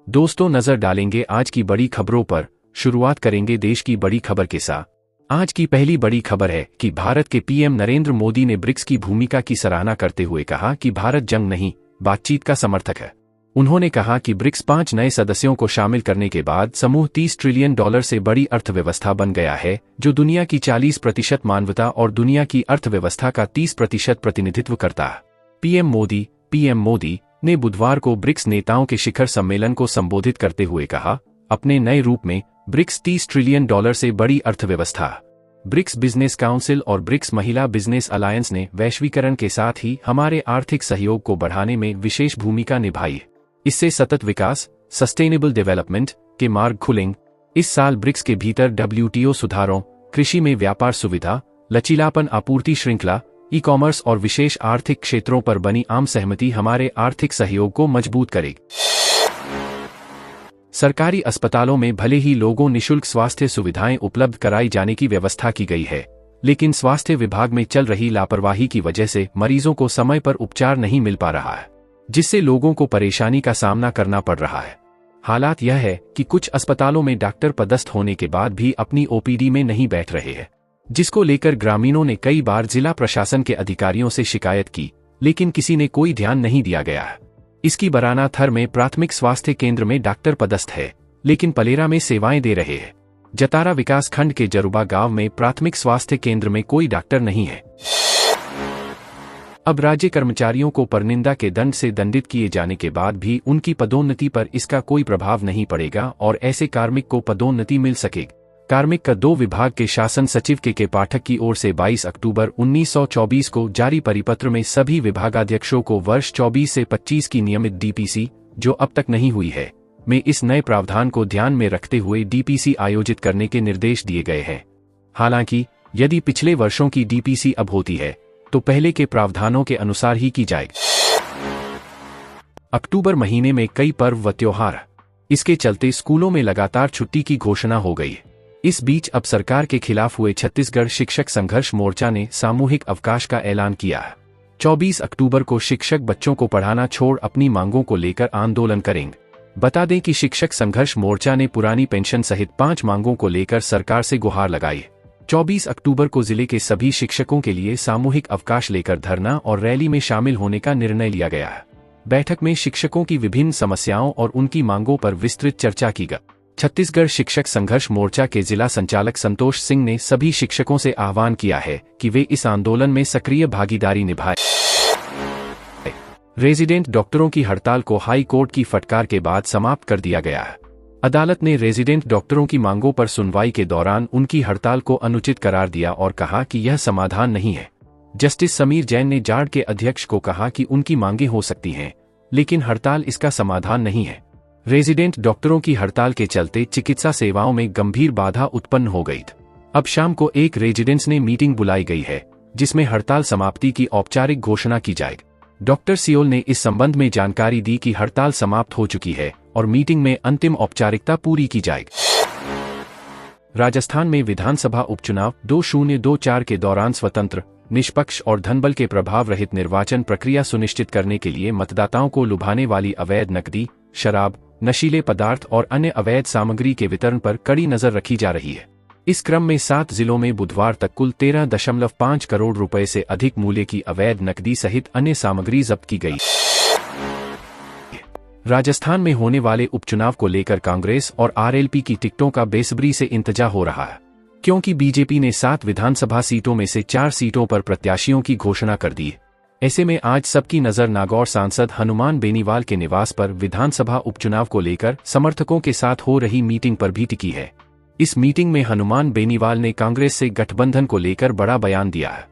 दोस्तों, नजर डालेंगे आज की बड़ी खबरों पर। शुरुआत करेंगे देश की बड़ी खबर के साथ। आज की पहली बड़ी खबर है कि भारत के पीएम नरेंद्र मोदी ने ब्रिक्स की भूमिका की सराहना करते हुए कहा कि भारत जंग नहीं, बातचीत का समर्थक है। उन्होंने कहा कि ब्रिक्स 5 नए सदस्यों को शामिल करने के बाद समूह $30 ट्रिलियन से बड़ी अर्थव्यवस्था बन गया है, जो दुनिया की 40% मानवता और दुनिया की अर्थव्यवस्था का 30% प्रतिनिधित्व करता है। पीएम मोदी ने बुधवार को ब्रिक्स नेताओं के शिखर सम्मेलन को संबोधित करते हुए कहा, अपने नए रूप में ब्रिक्स $30 ट्रिलियन से बड़ी अर्थव्यवस्था। ब्रिक्स बिजनेस काउंसिल और ब्रिक्स महिला बिजनेस अलायंस ने वैश्वीकरण के साथ ही हमारे आर्थिक सहयोग को बढ़ाने में विशेष भूमिका निभाई। इससे सतत विकास, सस्टेनेबल डेवलपमेंट के मार्ग खुलेंगे। इस साल ब्रिक्स के भीतर WTO सुधारों, कृषि में व्यापार सुविधा, लचीलापन, आपूर्ति श्रृंखला, ई-कॉमर्स और विशेष आर्थिक क्षेत्रों पर बनी आम सहमति हमारे आर्थिक सहयोग को मजबूत करेगी। सरकारी अस्पतालों में भले ही लोगों निःशुल्क स्वास्थ्य सुविधाएं उपलब्ध कराई जाने की व्यवस्था की गई है, लेकिन स्वास्थ्य विभाग में चल रही लापरवाही की वजह से मरीजों को समय पर उपचार नहीं मिल पा रहा है, जिससे लोगों को परेशानी का सामना करना पड़ रहा है। हालात यह है कि कुछ अस्पतालों में डॉक्टर पदस्थ होने के बाद भी अपनी OPD में नहीं बैठ रहे हैं, जिसको लेकर ग्रामीणों ने कई बार जिला प्रशासन के अधिकारियों से शिकायत की, लेकिन किसी ने कोई ध्यान नहीं दिया गया है। इसकी बराना थर में प्राथमिक स्वास्थ्य केंद्र में डॉक्टर पदस्थ है, लेकिन पलेरा में सेवाएं दे रहे हैं। जतारा विकास खंड के जरुबा गांव में प्राथमिक स्वास्थ्य केंद्र में कोई डॉक्टर नहीं है। अब राज्य कर्मचारियों को परनिंदा के दंड से दंडित किए जाने के बाद भी उनकी पदोन्नति पर इसका कोई प्रभाव नहीं पड़ेगा और ऐसे कार्मिक को पदोन्नति मिल सकेगी। कार्मिक का 2 विभाग के शासन सचिव के पाठक की ओर से 22 अक्टूबर 1924 को जारी परिपत्र में सभी विभागाध्यक्षों को वर्ष 24 से 25 की नियमित DPC, जो अब तक नहीं हुई है, में इस नए प्रावधान को ध्यान में रखते हुए DPC आयोजित करने के निर्देश दिए गए हैं। हालांकि यदि पिछले वर्षों की DPC अब होती है तो पहले के प्रावधानों के अनुसार ही की जाएगी। अक्टूबर महीने में कई पर्व व त्योहार, इसके चलते स्कूलों में लगातार छुट्टी की घोषणा हो गई। इस बीच अब सरकार के खिलाफ हुए छत्तीसगढ़ शिक्षक संघर्ष मोर्चा ने सामूहिक अवकाश का ऐलान किया है। 24 अक्टूबर को शिक्षक बच्चों को पढ़ाना छोड़ अपनी मांगों को लेकर आंदोलन करेंगे। बता दें कि शिक्षक संघर्ष मोर्चा ने पुरानी पेंशन सहित 5 मांगों को लेकर सरकार से गुहार लगाई। 24 अक्टूबर को जिले के सभी शिक्षकों के लिए सामूहिक अवकाश लेकर धरना और रैली में शामिल होने का निर्णय लिया गया है। बैठक में शिक्षकों की विभिन्न समस्याओं और उनकी मांगों पर विस्तृत चर्चा की गई। छत्तीसगढ़ शिक्षक संघर्ष मोर्चा के जिला संचालक संतोष सिंह ने सभी शिक्षकों से आह्वान किया है कि वे इस आंदोलन में सक्रिय भागीदारी निभाएं। रेजिडेंट डॉक्टरों की हड़ताल को हाई कोर्ट की फटकार के बाद समाप्त कर दिया गया है। अदालत ने रेजिडेंट डॉक्टरों की मांगों पर सुनवाई के दौरान उनकी हड़ताल को अनुचित करार दिया और कहा कि यह समाधान नहीं है। जस्टिस समीर जैन ने जार्ड के अध्यक्ष को कहा कि उनकी मांगें हो सकती हैं, लेकिन हड़ताल इसका समाधान नहीं है। रेजिडेंट डॉक्टरों की हड़ताल के चलते चिकित्सा सेवाओं में गंभीर बाधा उत्पन्न हो गई। अब शाम को एक रेजिडेंट्स ने मीटिंग बुलाई गई है, जिसमें हड़ताल समाप्ति की औपचारिक घोषणा की जाएगी। डॉक्टर सियोल ने इस संबंध में जानकारी दी कि हड़ताल समाप्त हो चुकी है और मीटिंग में अंतिम औपचारिकता पूरी की जाएगी। राजस्थान में विधानसभा उपचुनाव 2024 के दौरान स्वतंत्र, निष्पक्ष और धनबल के प्रभाव रहित निर्वाचन प्रक्रिया सुनिश्चित करने के लिए मतदाताओं को लुभाने वाली अवैध नकदी, शराब, नशीले पदार्थ और अन्य अवैध सामग्री के वितरण पर कड़ी नजर रखी जा रही है। इस क्रम में 7 जिलों में बुधवार तक कुल 13.5 करोड़ रुपए से अधिक मूल्य की अवैध नकदी सहित अन्य सामग्री जब्त की गई। राजस्थान में होने वाले उपचुनाव को लेकर कांग्रेस और RLP की टिकटों का बेसब्री से इंतजार हो रहा है, क्योंकि बीजेपी ने 7 विधानसभा सीटों में से 4 सीटों पर प्रत्याशियों की घोषणा कर दी। ऐसे में आज सबकी नजर नागौर सांसद हनुमान बेनीवाल के निवास पर विधानसभा उपचुनाव को लेकर समर्थकों के साथ हो रही मीटिंग पर भी टिकी है। इस मीटिंग में हनुमान बेनीवाल ने कांग्रेस से गठबंधन को लेकर बड़ा बयान दिया है।